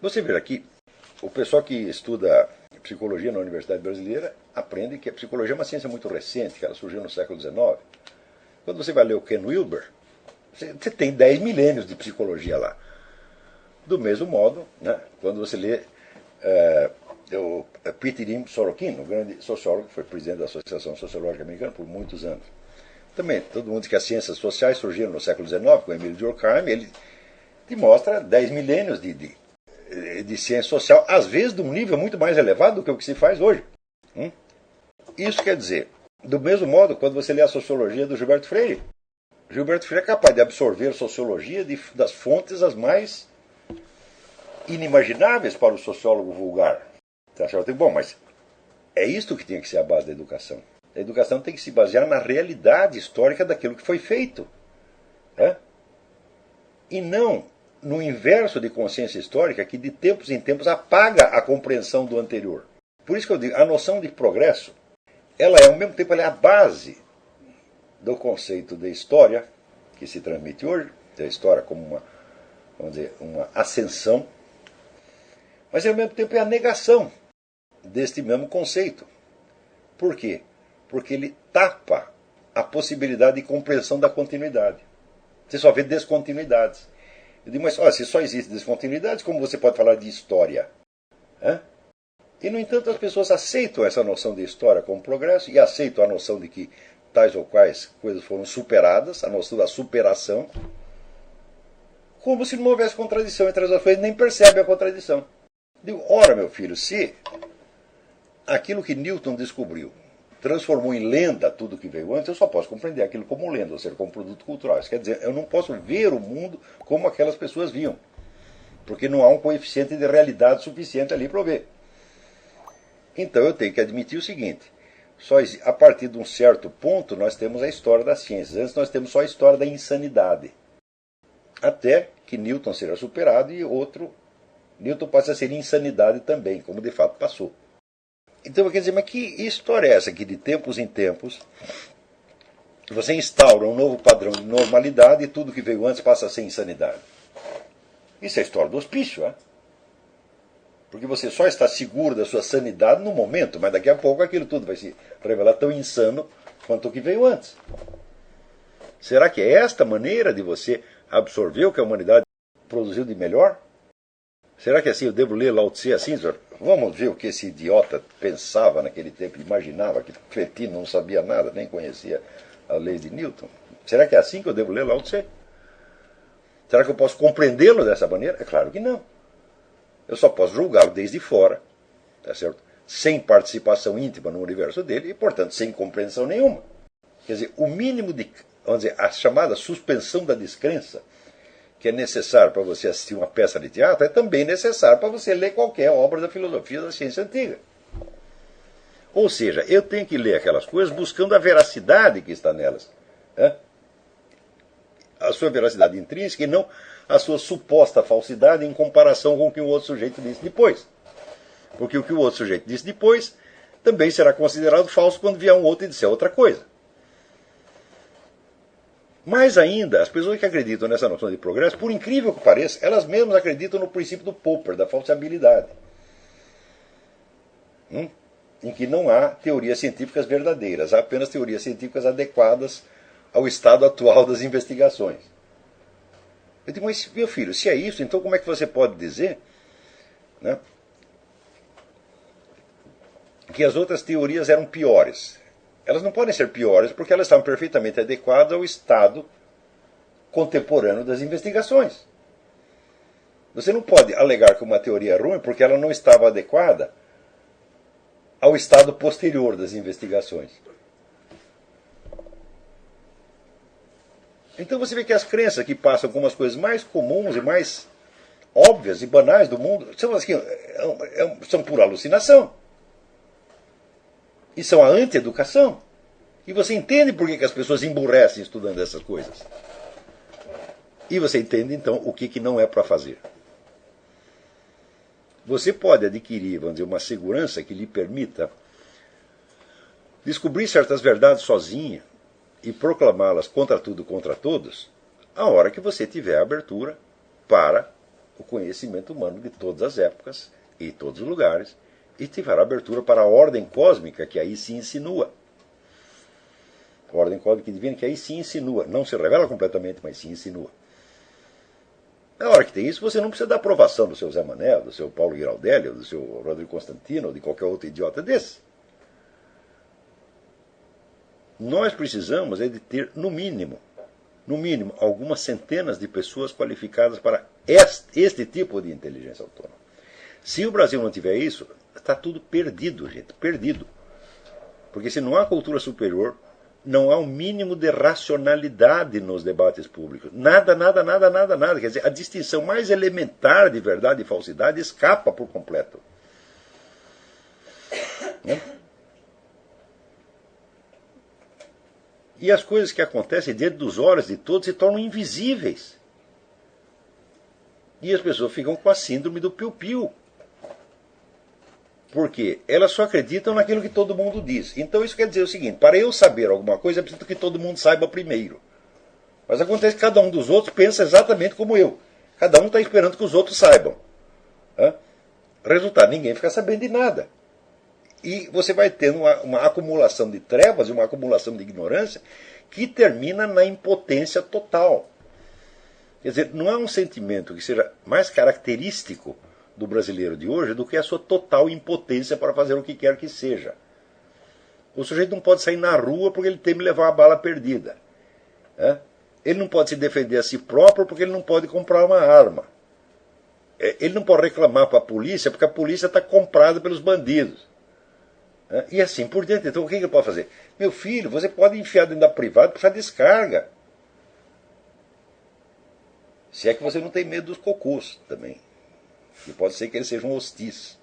Você vê aqui, o pessoal que estuda psicologia na Universidade Brasileira aprende que a psicologia é uma ciência muito recente, que ela surgiu no século XIX. Quando você vai ler o Ken Wilber, você tem 10 milênios de psicologia lá. Do mesmo modo, né, quando você lê o Pitirim Sorokin, o grande sociólogo que foi presidente da Associação Sociológica Americana por muitos anos. Também, todo mundo diz que as ciências sociais surgiram no século XIX, com Emile Durkheim, ele te mostra 10 milênios de ciência social, às vezes de um nível muito mais elevado do que o que se faz hoje. Isso quer dizer, do mesmo modo, quando você lê a sociologia do Gilberto Freire é capaz de absorver a sociologia das fontes as mais inimagináveis para o sociólogo vulgar. Você acha, bom, mas é isto que tinha que ser a base da educação. A educação tem que se basear na realidade histórica daquilo que foi feito. E não no inverso de consciência histórica que de tempos em tempos apaga a compreensão do anterior. Por isso que eu digo, a noção de progresso, ela é ao mesmo tempo ela é a base do conceito de história que se transmite hoje, da história como uma ascensão, mas ao mesmo tempo é a negação deste mesmo conceito. Por quê? Porque ele tapa a possibilidade de compreensão da continuidade. Você só vê descontinuidades. Eu digo, mas se só existe descontinuidades, como você pode falar de história? E, no entanto, as pessoas aceitam essa noção de história como progresso e aceitam a noção de que tais ou quais coisas foram superadas, a noção da superação, como se não houvesse contradição entre as duas coisas, nem percebe a contradição. Digo, ora, meu filho, se aquilo que Newton descobriu transformou em lenda tudo que veio antes, eu só posso compreender aquilo como lenda, ou seja, como produto cultural. Isso quer dizer, eu não posso ver o mundo como aquelas pessoas viam, porque não há um coeficiente de realidade suficiente ali para eu ver. Então eu tenho que admitir o seguinte, a partir de um certo ponto nós temos a história das ciências, antes nós temos só a história da insanidade, até que Newton seja superado e Newton passa a ser insanidade também, como de fato passou. Então, quer dizer, mas que história é essa que de tempos em tempos você instaura um novo padrão de normalidade e tudo que veio antes passa a ser insanidade? Isso é a história do hospício, Porque você só está seguro da sua sanidade no momento, mas daqui a pouco aquilo tudo vai se revelar tão insano quanto o que veio antes. Será que é esta maneira de você absorver o que a humanidade produziu de melhor? Será que assim eu devo ler Lao Tse assim? Vamos ver o que esse idiota pensava naquele tempo, imaginava, que cretino não sabia nada, nem conhecia a lei de Newton. Será que é assim que eu devo ler Lao Tse? Será que eu posso compreendê-lo dessa maneira? É claro que não. Eu só posso julgá-lo desde fora, tá certo? Sem participação íntima no universo dele e, portanto, sem compreensão nenhuma. Quer dizer, o mínimo de, vamos dizer, a chamada suspensão da descrença, que é necessário para você assistir uma peça de teatro, é também necessário para você ler qualquer obra da filosofia da ciência antiga. Ou seja, eu tenho que ler aquelas coisas buscando a veracidade que está nelas. A sua veracidade intrínseca e não a sua suposta falsidade em comparação com o que o outro sujeito disse depois. Porque o que o outro sujeito disse depois também será considerado falso quando vier um outro e disser outra coisa. Mais ainda, as pessoas que acreditam nessa noção de progresso, por incrível que pareça, elas mesmas acreditam no princípio do Popper, da falsibilidade. Em que não há teorias científicas verdadeiras, há apenas teorias científicas adequadas ao estado atual das investigações. Eu digo, mas meu filho, se é isso, então como é que você pode dizer, que as outras teorias eram piores? Elas não podem ser piores porque elas estavam perfeitamente adequadas ao estado contemporâneo das investigações. Você não pode alegar que uma teoria é ruim porque ela não estava adequada ao estado posterior das investigações. Então você vê que as crenças que passam como as coisas mais comuns e mais óbvias e banais do mundo são pura alucinação. E são a anti-educação. E você entende por que as pessoas emburrecem estudando essas coisas. E você entende, então, o que não é para fazer. Você pode adquirir, vamos dizer, uma segurança que lhe permita descobrir certas verdades sozinha e proclamá-las contra tudo, contra todos, a hora que você tiver abertura para o conhecimento humano de todas as épocas e todos os lugares, e tiver abertura para a ordem cósmica que aí se insinua. A ordem cósmica divina que aí se insinua. Não se revela completamente, mas se insinua. Na hora que tem isso, você não precisa da aprovação do seu Zé Mané, do seu Paulo Giraldelli, do seu Rodrigo Constantino, ou de qualquer outro idiota desse. Nós precisamos é de ter, no mínimo, algumas centenas de pessoas qualificadas para este tipo de inteligência autônoma. Se o Brasil não tiver isso, está tudo perdido, gente, perdido. Porque se não há cultura superior, não há um mínimo de racionalidade nos debates públicos. Nada. Quer dizer, a distinção mais elementar de verdade e falsidade escapa por completo. E as coisas que acontecem diante dos olhos de todos se tornam invisíveis. E as pessoas ficam com a síndrome do piu-piu. Porque elas só acreditam naquilo que todo mundo diz. Então isso quer dizer o seguinte: para eu saber alguma coisa, é preciso que todo mundo saiba primeiro. Mas acontece que cada um dos outros pensa exatamente como eu. Cada um está esperando que os outros saibam. Resultado, ninguém fica sabendo de nada. E você vai tendo uma acumulação de trevas e uma acumulação de ignorância que termina na impotência total. Quer dizer, não há um sentimento que seja mais característico do brasileiro de hoje do que a sua total impotência para fazer o que quer que seja. O sujeito não pode sair na rua porque ele teme levar uma bala perdida. Ele não pode se defender a si próprio porque ele não pode comprar uma arma. Ele não pode reclamar para a polícia porque a polícia está comprada pelos bandidos. E assim por diante. Então o que ele pode fazer? Meu filho, você pode enfiar dentro da privada e puxar descarga. Se é que você não tem medo dos cocôs também. E pode ser que eles sejam hostis.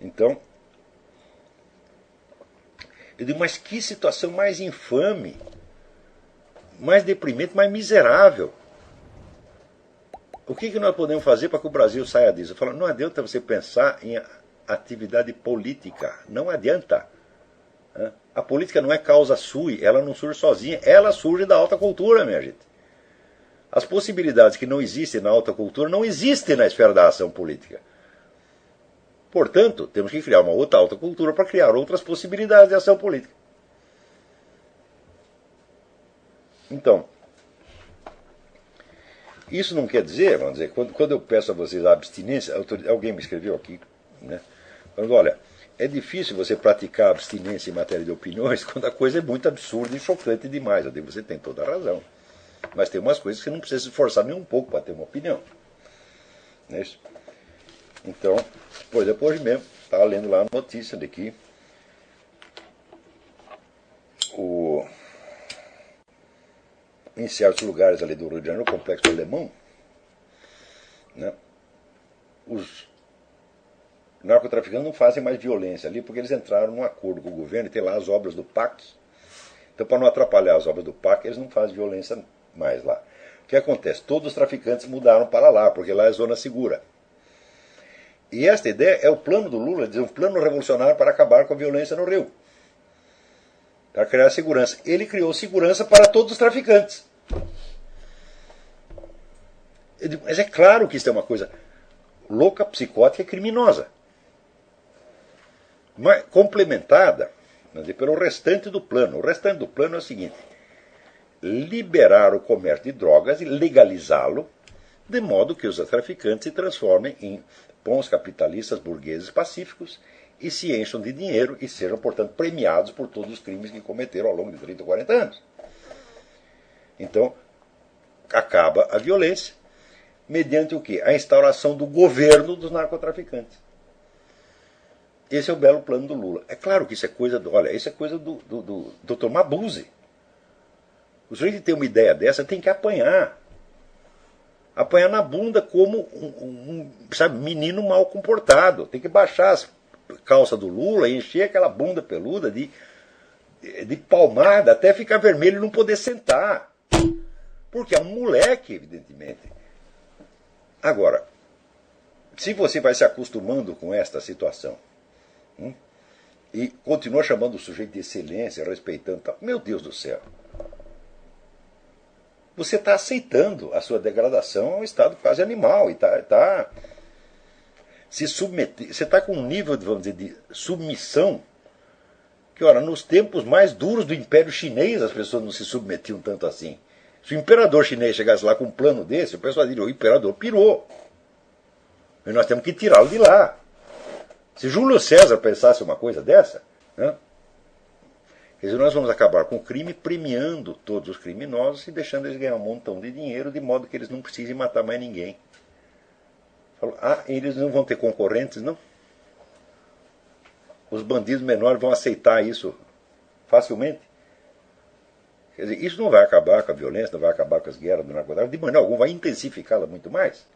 Então, eu digo, mas que situação mais infame, mais deprimente, mais miserável. O que nós podemos fazer para que o Brasil saia disso? Eu falo, não adianta você pensar em atividade política. Não adianta. A política não é causa sui, ela não surge sozinha, ela surge da alta cultura, minha gente. As possibilidades que não existem na alta cultura não existem na esfera da ação política. Portanto, temos que criar uma outra alta cultura para criar outras possibilidades de ação política. Então, isso não quer dizer, vamos dizer, quando eu peço a vocês a abstinência, alguém me escreveu aqui, falando, olha, é difícil você praticar abstinência em matéria de opiniões quando a coisa é muito absurda e chocante demais. Eu digo, você tem toda a razão. Mas tem umas coisas que você não precisa se esforçar nem um pouco para ter uma opinião. Não é isso? Então, por exemplo, hoje mesmo, estava lendo lá a notícia de que em certos lugares ali do Rio de Janeiro, no Complexo Alemão, os narcotraficantes não fazem mais violência ali porque eles entraram num acordo com o governo e tem lá as obras do PAC. Então, para não atrapalhar as obras do PAC, eles não fazem violência mais lá. O que acontece? Todos os traficantes mudaram para lá, porque lá é zona segura. E esta ideia é o plano do Lula, dizer, um plano revolucionário para acabar com a violência no Rio. Para criar segurança. Ele criou segurança para todos os traficantes. Mas é claro que isso é uma coisa louca, psicótica e criminosa. Mas complementada pelo restante do plano. O restante do plano é o seguinte: liberar o comércio de drogas e legalizá-lo, de modo que os traficantes se transformem em bons capitalistas burgueses pacíficos e se encham de dinheiro e sejam, portanto, premiados por todos os crimes que cometeram ao longo de 30 ou 40 anos. Então, acaba a violência, mediante o quê? A instauração do governo dos narcotraficantes. Esse é o belo plano do Lula. É claro que isso é coisa isso é coisa do Dr. Mabuse. O sujeito que tem uma ideia dessa tem que apanhar. Apanhar na bunda como um menino mal comportado. Tem que baixar as calças do Lula e encher aquela bunda peluda de palmada até ficar vermelho e não poder sentar. Porque é um moleque, evidentemente. Agora, se você vai se acostumando com esta situação e continua chamando o sujeito de excelência, respeitando tal, meu Deus do céu. você está aceitando a sua degradação a um estado quase animal. E tá se submeter. Você está com um nível, vamos dizer, de submissão que, ora, nos tempos mais duros do Império Chinês as pessoas não se submetiam tanto assim. Se o imperador chinês chegasse lá com um plano desse, o pessoal diria: o imperador pirou. E nós temos que tirá-lo de lá. Se Júlio César pensasse uma coisa dessa, né? Quer dizer, nós vamos acabar com o crime premiando todos os criminosos e deixando eles ganhar um montão de dinheiro, de modo que eles não precisem matar mais ninguém. Falou: eles não vão ter concorrentes, não? Os bandidos menores vão aceitar isso facilmente? Quer dizer, isso não vai acabar com a violência, não vai acabar com as guerras do narcotráfico, de maneira alguma, vai intensificá-la muito mais.